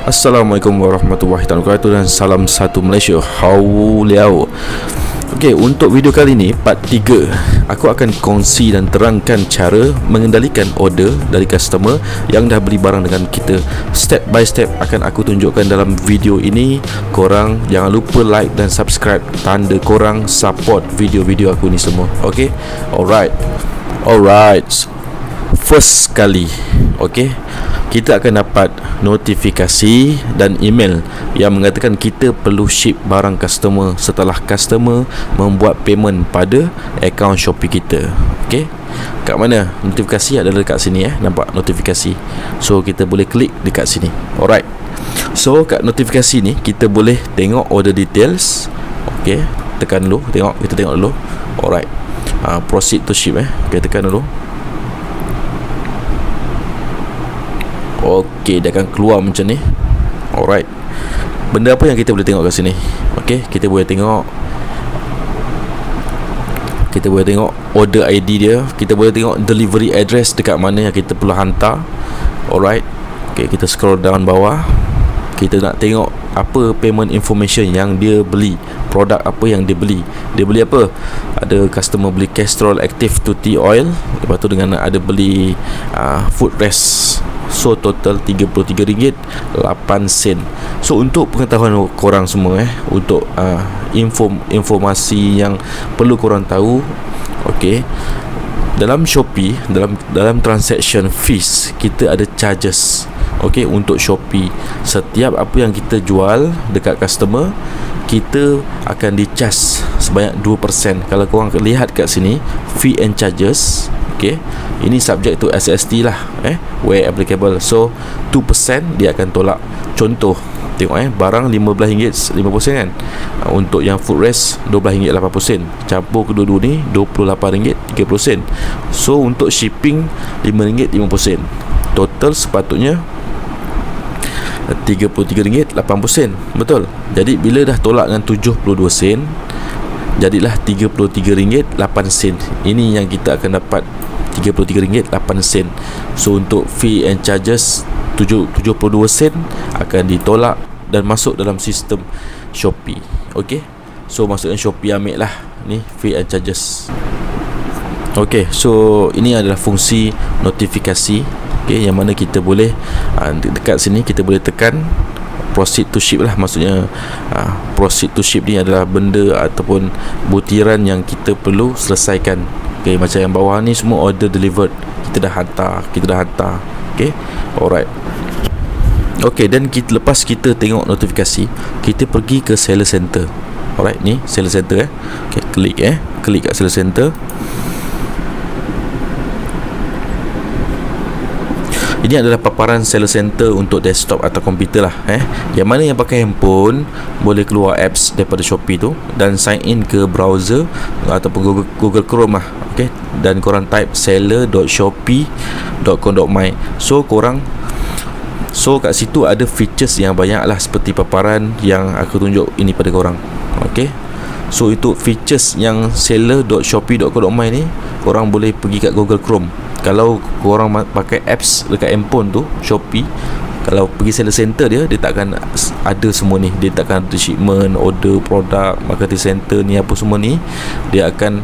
Assalamualaikum warahmatullahi wabarakatuh dan salam satu Malaysia. Hau liao. Okey, untuk video kali ini part 3, aku akan kongsi dan terangkan cara mengendalikan order dari customer yang dah beli barang dengan kita. Step by step akan aku tunjukkan dalam video ini. Korang jangan lupa like dan subscribe, tanda korang support video-video aku ni semua. Okey. Alright. First kali, okey, kita akan dapat notifikasi dan email yang mengatakan kita perlu ship barang customer setelah customer membuat payment pada akaun Shopee kita. Okey, kat mana notifikasi? Adalah dekat sini nampak notifikasi. So kita boleh klik dekat sini. Alright. So kat notifikasi ni kita boleh tengok order details. Okey, tekan dulu, kita tengok dulu. Alright. Proceed to ship kita tekan dulu. Okey, dia akan keluar macam ni. Alright. Benda apa yang kita boleh tengok kat sini? Okey, kita boleh tengok order ID dia. Kita boleh tengok delivery address dekat mana yang kita perlu hantar. Alright. Okey, kita scroll down bawah. Kita nak tengok apa payment information yang dia beli, produk apa yang dia beli. Dia beli apa? Ada customer beli Castrol Active 2T oil, lepas tu dengan ada beli footrest. So total RM33.08. So untuk pengetahuan korang semua untuk informasi yang perlu korang tahu, okey, dalam Shopee, dalam transaction fees kita ada charges. Okey, untuk Shopee setiap apa yang kita jual dekat customer, kita akan di-charge sebanyak 2%. Kalau korang lihat kat sini, fee and charges, okey, ini subject to SST lah, where applicable. So 2% dia akan tolak. Contoh, tengok barang RM15.50 kan. Untuk yang footrest RM12.80. Campur kedua-dua ni RM28.30. So untuk shipping RM5.50. Total sepatutnya RM33.80. Betul. Jadi bila dah tolak dengan 72 sen, jadilah RM33.08. Ini yang kita akan dapat, RM33.08. So untuk fee and charges 72 sen akan ditolak dan masuk dalam sistem Shopee. Okey. So maksudnya Shopee ambil lah ni fee and charges. Okey, so ini adalah fungsi notifikasi, okey, yang mana kita boleh dekat sini kita boleh tekan proceed to ship lah. Maksudnya proceed to ship ni adalah benda ataupun butiran yang kita perlu selesaikan. Okey, macam yang bawah ni semua order delivered, kita dah hantar. Okey, alright. Okey, dan lepas kita tengok notifikasi, kita pergi ke seller center. Alright, ni seller center okey, klik kat seller center. Ini adalah paparan seller center untuk desktop atau komputer lah. Yang mana yang pakai handphone boleh keluar apps daripada Shopee tu dan sign in ke browser ataupun Google Chrome lah. Okay? Dan korang type seller.shopee.com.my. So kat situ ada features yang banyak lah, seperti paparan yang aku tunjuk ini pada korang. Okay? So itu features yang seller.shopee.com.my ni, korang boleh pergi kat Google Chrome. Kalau korang pakai apps dekat handphone tu Shopee, kalau pergi seller center dia takkan ada semua ni. Dia takkan ada shipment, order produk, marketing center ni apa semua ni. Dia akan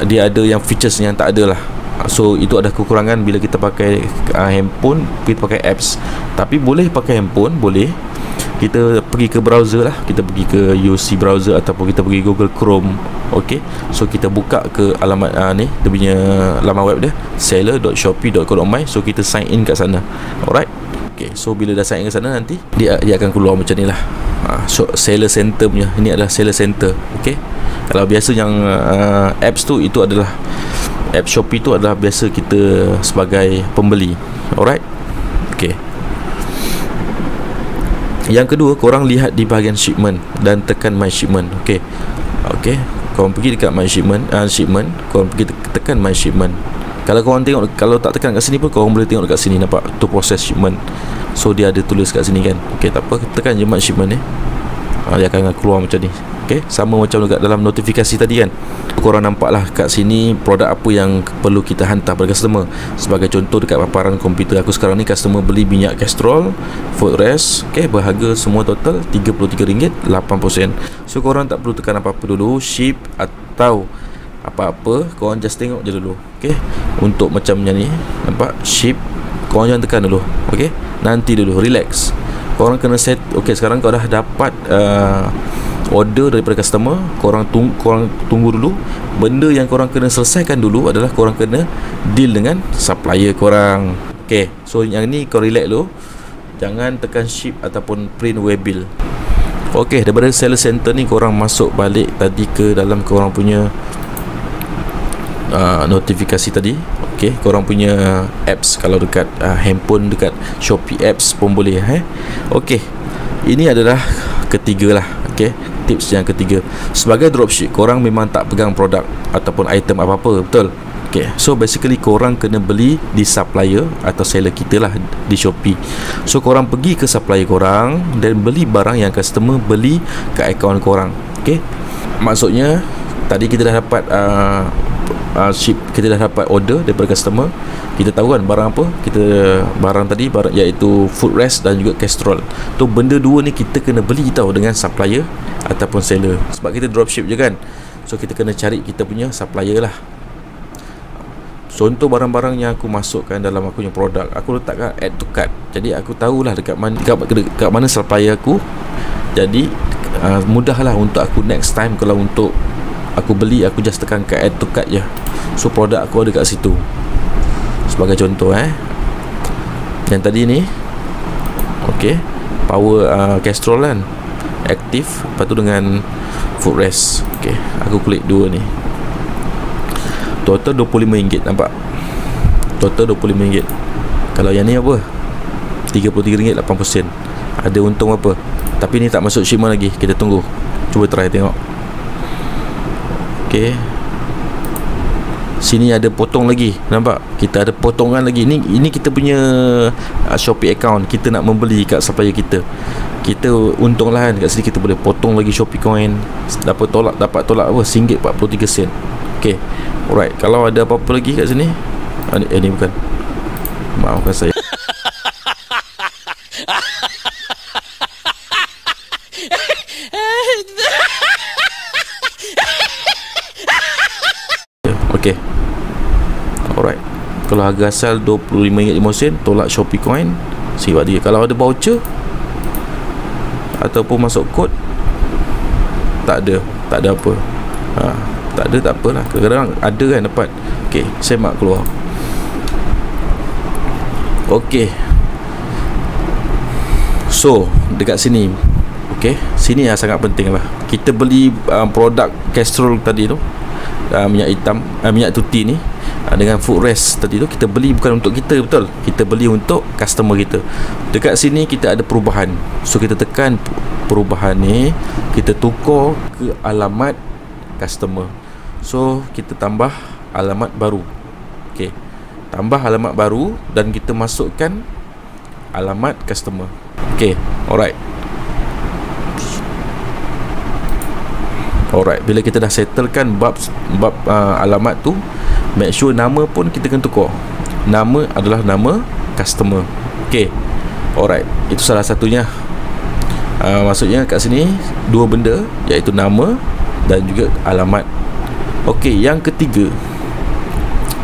dia ada yang features yang tak ada lah. So itu ada kekurangan bila kita pakai handphone, kita pakai apps. Tapi boleh pakai handphone, boleh. Kita pergi ke browser lah, kita pergi ke UC browser ataupun kita pergi Google Chrome. Okey, so kita buka ke alamat ni, dia punya laman web dia seller.shopee.com.my. So kita sign in kat sana. Alright. Okey, so bila dah sign in kat sana, nanti dia akan keluar macam ni lah. So seller center punya, ini adalah seller center. Okey, kalau biasa yang apps tu, itu adalah app Shopee tu adalah biasa kita sebagai pembeli. Alright. Okey, yang kedua, korang lihat di bahagian shipment dan tekan my shipment. Okey, korang pergi dekat my shipment, korang pergi tekan my shipment. Kalau korang tengok, kalau tak tekan kat sini pun korang boleh tengok dekat sini, nampak tu proses shipment. So dia ada tulis kat sini kan. Okey, tak apa, tekan je my shipment ni. Dia akan keluar macam ni. Okay, sama macam juga dalam notifikasi tadi kan, korang nampak lah kat sini produk apa yang perlu kita hantar pada customer. Sebagai contoh, dekat paparan komputer aku sekarang ni, customer beli minyak Castrol Footrest, okay, berharga semua total RM33.80. So korang tak perlu tekan apa-apa dulu, ship atau apa-apa, korang just tengok je dulu. Okay, untuk macamnya ni, nampak ship, korang jangan tekan dulu. Okay, nanti dulu, relax. Korang kena set. Okay, sekarang kau dah dapat order daripada customer, korang tunggu dulu. Benda yang korang kena selesaikan dulu adalah korang kena deal dengan supplier korang. Okay, so yang ni kau relax dulu, jangan tekan ship ataupun print waybill. Okay, daripada seller center ni korang masuk balik tadi ke dalam korang punya notifikasi tadi. Okay, korang punya apps, kalau dekat handphone, dekat Shopee apps pun boleh. Okay, ini adalah ketiga lah. Okay, tips yang ketiga. Sebagai dropship, korang memang tak pegang produk ataupun item apa-apa, betul? Okay, so basically korang kena beli di supplier atau seller kita lah di Shopee. So korang pergi ke supplier korang dan beli barang yang customer beli ke akaun korang. Okay, maksudnya tadi kita dah dapat ship, kita dah dapat order daripada customer. Kita tahu kan barang apa, barang tadi, barang iaitu Footrest dan juga Castrol. Tu benda dua ni kita kena beli tahu dengan supplier ataupun seller. Sebab kita dropship je kan, so kita kena cari kita punya supplier lah. Contoh barang-barang yang aku masukkan dalam aku punya produk, aku letakkan add to cart. Jadi aku tahulah dekat mana supplier aku. Jadi mudahlah untuk aku next time kalau untuk aku beli, aku just tekan ke add to cart je. So produk aku ada kat situ. Sebagai contoh yang tadi ni, okay, power Castrol kan, aktif, lepas tu dengan Footrest. Okay, aku klik dua ni, total RM25, nampak? Total RM25. Kalau yang ni apa, RM33.80. Ada untung apa? Tapi ni tak masuk shipment lagi, kita tunggu. Cuba try tengok. Okay, sini ada potong lagi, nampak? Kita ada potongan lagi. Ini kita punya Shopee account. Kita nak membeli kat supplier kita, kita untung lah kan. Kat sini kita boleh potong lagi Shopee coin. Dapat tolak apa, RM1.43. Okay, alright. Kalau ada apa-apa lagi kat sini, ini bukan, maafkan saya. Okay, alright. Kalau harga asal RM25.50, tolak Shopee coin, siap dia. Kalau ada voucher ataupun masuk kod, tak ada apa. Tak ada, tak apalah. Kadang-kadang ada kan dapat. Okay, saya mak keluar. Okay, so dekat sini, okay, sini yang sangat penting lah. Kita beli produk Castrol tadi tu, minyak hitam, minyak tuti ni, dengan Footrest tadi tu, kita beli bukan untuk kita, betul? Kita beli untuk customer kita. Dekat sini kita ada perubahan. So kita tekan perubahan ni, kita tukar ke alamat customer. So kita tambah alamat baru. Okay, tambah alamat baru dan kita masukkan alamat customer. Okay, alright. Alright, bila kita dah settlekan bab alamat tu, make sure nama pun kita kena tukar. Nama adalah nama customer. Okay, alright, itu salah satunya. Maksudnya kat sini dua benda, iaitu nama dan juga alamat. Okay, yang ketiga,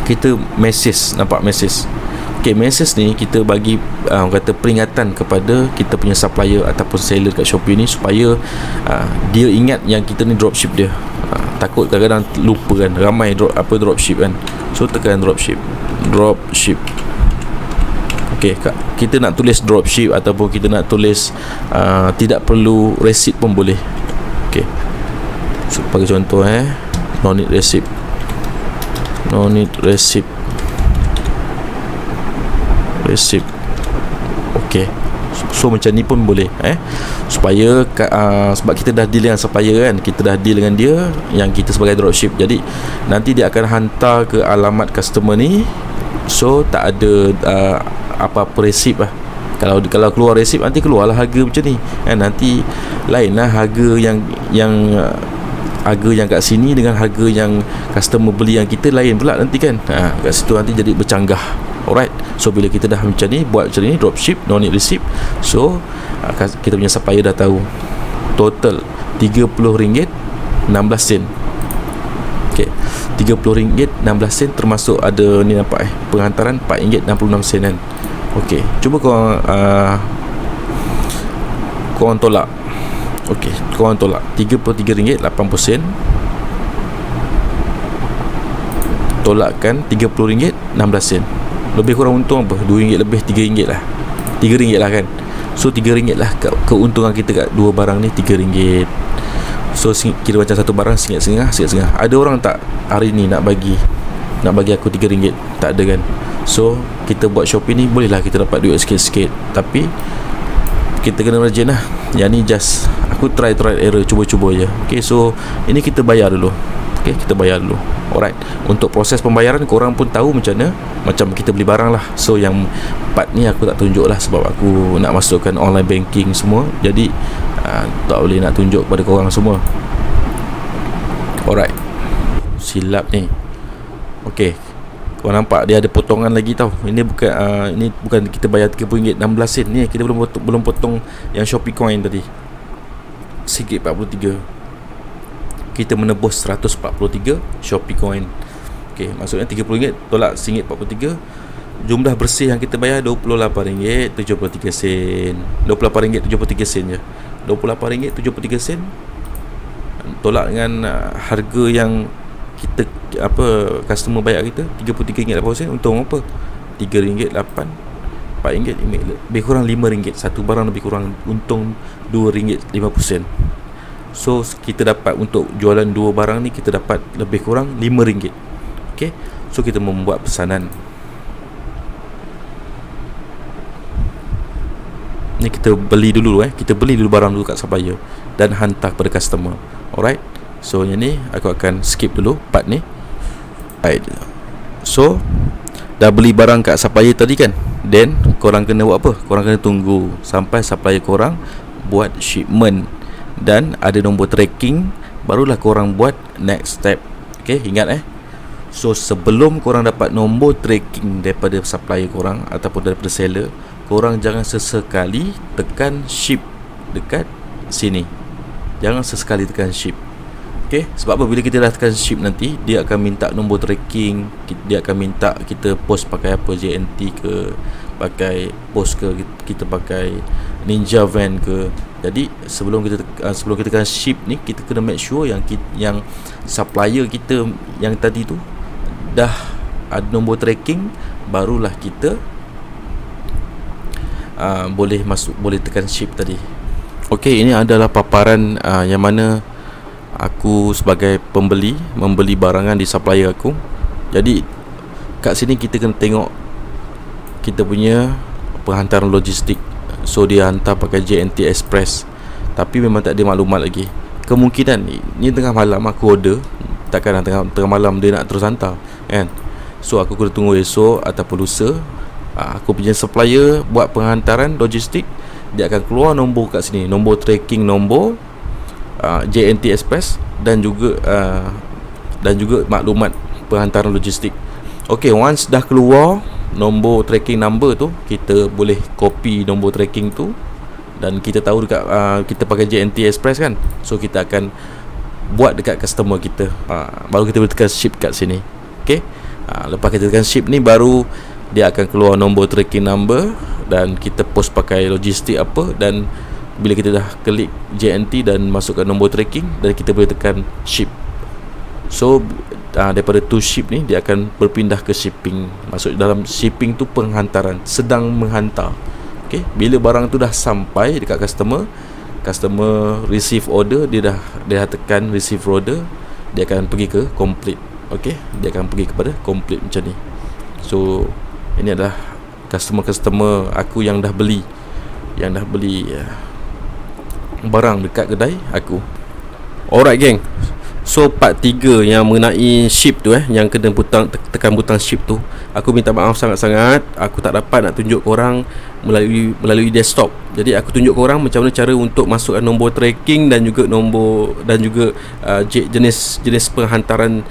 kita message, nampak message. Okay, message ni kita bagi kata peringatan kepada kita punya supplier ataupun seller kat Shopee ni, supaya dia ingat yang kita ni dropship dia. Takut kadang-kadang lupa kan, ramai dropship kan. So tekan dropship. Okay, kita nak tulis dropship ataupun kita nak tulis tidak perlu receipt pun boleh. Okay, so, bagi contoh no need receipt, okay. So macam ni pun boleh supaya sebab kita dah deal dengan supplier kan, kita dah deal dengan dia yang kita sebagai dropship. Jadi nanti dia akan hantar ke alamat customer ni. So tak ada apa-apa resip lah. Kalau keluar resip, nanti keluarlah harga macam ni kan. Nanti lainlah harga yang harga yang kat sini dengan harga yang customer beli yang kita lain pula nanti kan. Kat situ nanti jadi bercanggah. Alright. So bila kita dah macam ni, buat macam ni, dropship, no need receipt. So kita punya supplier dah tahu total RM30.16. Okay, RM30.16 termasuk ada ni nampak penghantaran RM4.66 kan. Okay, cuba korang tolak. Okay, korang tolak RM33.80, tolakkan RM30.16. Lebih kurang untung apa? RM2 lebih, RM3 lah. RM3 lah kan. So RM3 lah keuntungan kita kat dua barang ni, RM3. So kira macam satu barang RM1.50. Ada orang tak hari ni nak bagi aku RM3? Tak ada kan. So kita buat Shopee ni bolehlah kita dapat duit sikit-sikit, tapi kita kena rajin lah. Yang ni just aku try error, cuba-cuba je. Okay, so ini kita bayar dulu. Okay, kita bayar dulu. Alright. Untuk proses pembayaran korang pun tahu macam mana, macam kita beli barang lah. So yang part ni aku tak tunjuk lah, sebab aku nak masukkan online banking semua. Jadi tak boleh nak tunjuk kepada korang semua. Alright. Silap ni. Okay, kau nampak dia ada potongan lagi tau. Ini bukan kita bayar RM30.16 ni, kita belum potong yang Shopee Coin tadi RM1.43. Kita menebus 143 Shopee Coin. Okay, maksudnya RM30 tolak RM1.43. Jumlah bersih yang kita bayar RM28.73. RM28.73 je. RM28.73 tolak dengan harga yang kita customer bayar kita RM33.80. Untung apa? RM3.8, RM4, lebih kurang RM5. Satu barang lebih kurang untung RM2.50. So kita dapat untuk jualan dua barang ni, kita dapat lebih kurang RM5. Okay, so kita membuat pesanan. Ni kita beli dulu kita beli dulu barang dulu kat supplier dan hantar kepada customer. Alright. So yang ni aku akan skip dulu part ni. Alright. So dah beli barang kat supplier tadi kan. Then korang kena buat apa? Korang kena tunggu sampai supplier korang buat shipment dan ada nombor tracking, barulah korang buat next step. Okay, ingat So sebelum korang dapat nombor tracking daripada supplier korang ataupun daripada seller, korang jangan sesekali tekan ship dekat sini. Jangan sesekali tekan ship. Okay, sebab apa? Bila kita dah tekan ship nanti, dia akan minta nombor tracking. Dia akan minta kita post pakai apa, JNT ke, pakai post ke, kita pakai Ninja Van ke. Jadi sebelum kita tekan ship ni, kita kena make sure yang supplier kita yang tadi tu dah ada nombor tracking, barulah kita boleh tekan ship tadi. Okey, ini adalah paparan yang mana aku sebagai pembeli membeli barangan di supplier aku. Jadi kat sini kita kena tengok kita punya penghantaran logistik. So dia hantar pakai JNT Express, tapi memang tak ada maklumat lagi. Kemungkinan ni tengah malam aku order, takkan tengah malam dia nak terus hantar kan. So aku kena tunggu esok ataupun lusa. Aku punya supplier buat penghantaran logistik, dia akan keluar nombor kat sini, nombor tracking, nombor JNT Express dan juga maklumat penghantaran logistik. Okey, once dah keluar nombor tracking number tu, kita boleh copy nombor tracking tu dan kita tahu dekat kita pakai JNT Express kan. So kita akan buat dekat customer kita, baru kita boleh tekan ship kat sini. Okey, lepas kita tekan ship ni, baru dia akan keluar nombor tracking number dan kita post pakai logistik apa, dan bila kita dah klik JNT dan masukkan nombor tracking, dan kita boleh tekan ship. So daripada to ship ni, dia akan berpindah ke shipping. Masuk dalam shipping tu penghantaran, sedang menghantar. Okay, bila barang tu dah sampai dekat customer receive order, dia dah tekan receive order, dia akan pergi ke complete. Okay, dia akan pergi kepada complete macam ni. So ini adalah customer aku yang dah beli barang dekat kedai aku. Alright geng, So part 3 yang mengenai ship tu yang kena tekan butang ship tu, aku minta maaf sangat-sangat, aku tak dapat nak tunjuk korang melalui desktop. Jadi aku tunjuk korang macam mana cara untuk masukkan nombor tracking dan juga jenis penghantaran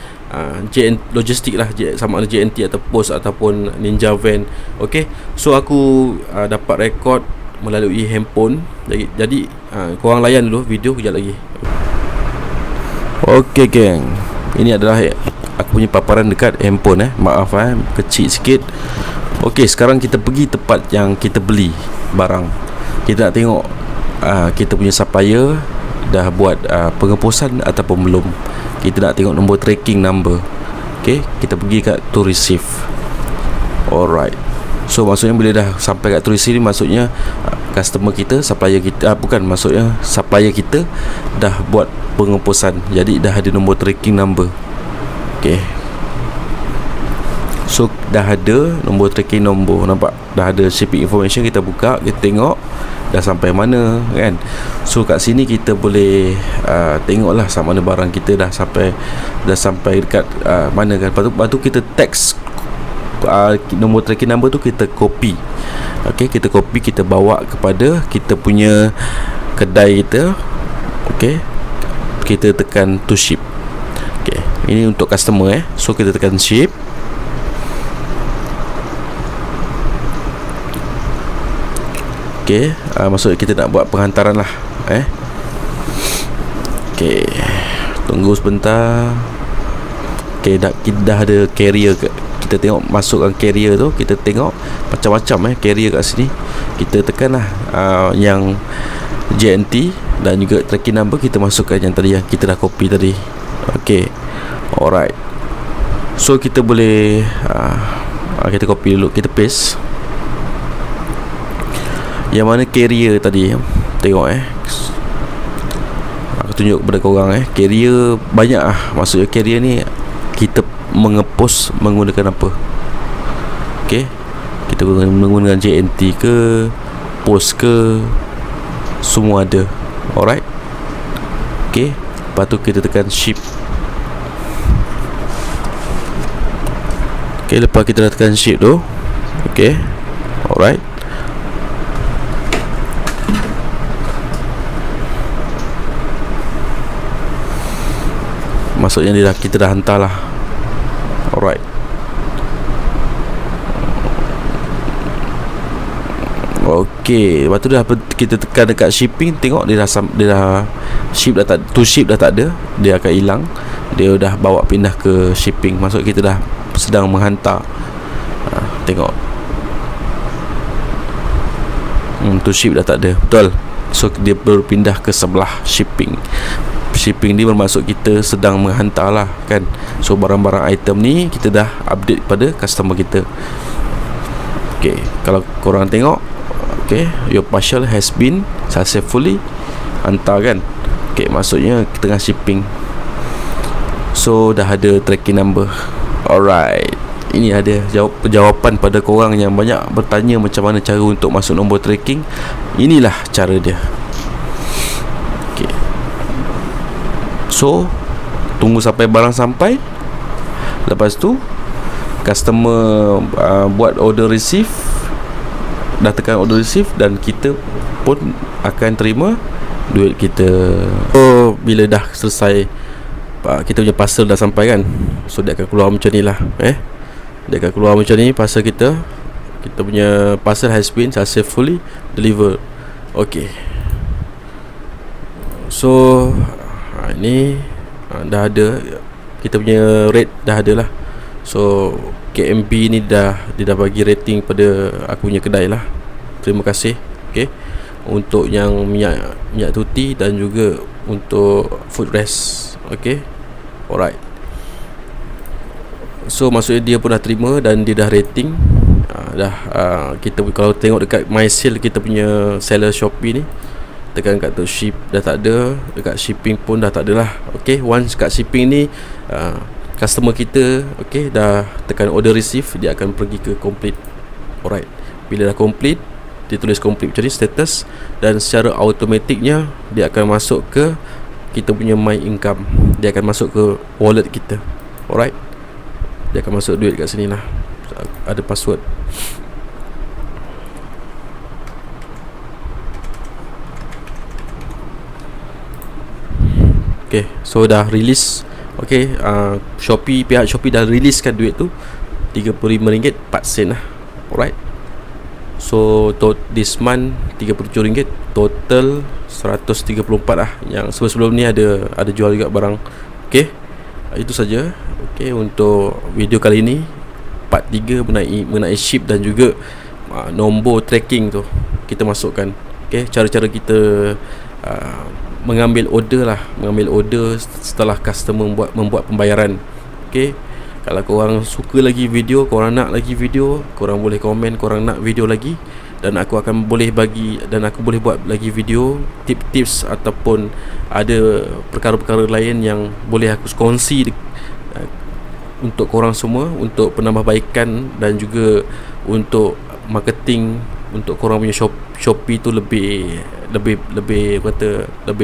logistik lah, sama ada JNT atau post ataupun Ninja Van. Okay, so aku dapat rekod melalui handphone. Jadi korang layan dulu video kejap lagi. Okay geng, ini adalah aku punya paparan dekat handphone maaf kecil sikit. Okay, sekarang kita pergi tempat yang kita beli barang. Kita nak tengok kita punya supplier dah buat pengepusan ataupun belum. Kita nak tengok nombor tracking number. Okay, kita pergi kat to receive. Alright, so maksudnya bila dah sampai kat to receive ni, maksudnya customer kita, supplier kita, maksudnya supplier kita dah buat pengepusan. Jadi dah ada nombor tracking number. Okay, so dah ada nombor tracking number, nampak? Dah ada shipping information. Kita buka, kita tengok dah sampai mana kan. So kat sini kita boleh tengoklah sama mana barang kita dah sampai dekat mana kan. Lepas tu kita text nombor tracking number tu, kita copy. Okay, kita copy, kita bawa kepada kita punya kedai kita. Okay, kita tekan to ship. Okay, ini untuk customer so kita tekan ship. Okay, maksud kita nak buat penghantaran lah. Okay, tunggu sebentar. Okay, kita dah ada carrier kita tengok masukkan carrier tu. Kita tengok macam-macam carrier kat sini. Kita tekan lah yang JNT dan juga tracking number. Kita masukkan yang tadi yang kita dah copy tadi. Okay, alright, so kita boleh kita copy dulu, kita paste yang mana carrier tadi. Tengok aku tunjuk kepada korang carrier banyak maksudnya carrier ni kita mengepos menggunakan apa. Okay, kita menggunakan JNT ke, post ke, semua ada. Alright, okay, lepas tu kita tekan ship. Okay, lepas kita dah tekan ship tu, okay, alright, maksudnya kita dah hantar lah. Alright, okay, lepas tu dah kita tekan dekat shipping. Tengok dia dah ship dah tak, to ship dah tak ada, dia akan hilang. Dia dah bawa pindah ke shipping, maksud kita dah sedang menghantar. Tengok to ship dah tak ada, betul. So dia berpindah ke sebelah shipping. Shipping ni bermaksud kita sedang menghantar lah kan. So barang-barang item ni kita dah update pada customer kita. Okay, kalau korang tengok, okay, your parcel has been successfully hantar kan. Okay, maksudnya tengah shipping. So dah ada tracking number. Alright, ini ada jawapan pada korang yang banyak bertanya macam mana cara untuk masuk nombor tracking. Inilah cara dia. Okay, so tunggu sampai barang sampai. Lepas tu customer buat order receive, dah tekan order receive, dan kita pun akan terima duit kita. So bila dah selesai, kita punya parcel dah sampai kan. So dia akan keluar macam ni lah. Dia akan keluar macam ni parcel kita. Kita punya parcel has been successfully delivered. Okay, so ini dah ada, kita punya rate dah ada lah. So KMB ni dia dah bagi rating pada aku punya kedai lah. Terima kasih. Okay, untuk yang minyak tuti dan juga untuk food rest. Okay, alright, so maksudnya dia pun dah terima dan dia dah rating. Kita kalau tengok dekat my sale, kita punya seller Shopee ni, tekan kat tu ship dah tak ada, dekat shipping pun dah tak ada lah. Okay, once kat shipping ni customer kita dah tekan order receive, dia akan pergi ke complete. Alright, bila dah complete, dia tulis complete macam ni status, dan secara automatiknya dia akan masuk ke kita punya My Income. Dia akan masuk ke wallet kita. Alright, dia akan masuk duit kat sini lah. Ada password. Okay, so dah release. Okay, pihak Shopee dah releasekan duit tu RM35 4 sen lah. Alright, so this month RM37, total 134 lah. Yang sebelum ni ada jual juga barang. Okay, itu saja. Okay, untuk video kali ni part 3 mengenai ship dan juga nombor tracking tu kita masukkan. Okay, cara-cara kita mengambil order setelah customer membuat pembayaran. Okay, kalau korang suka lagi video, korang nak lagi video, korang boleh komen korang nak video lagi, dan aku boleh buat lagi video tips-tips ataupun ada perkara-perkara lain yang boleh aku kongsi untuk korang semua, untuk penambahbaikan dan juga untuk marketing untuk korang punya Shopee tu lebih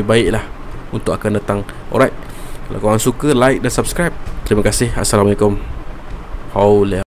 baik lah untuk akan datang. Alright, kalau korang suka, like dan subscribe. Terima kasih. Assalamualaikum.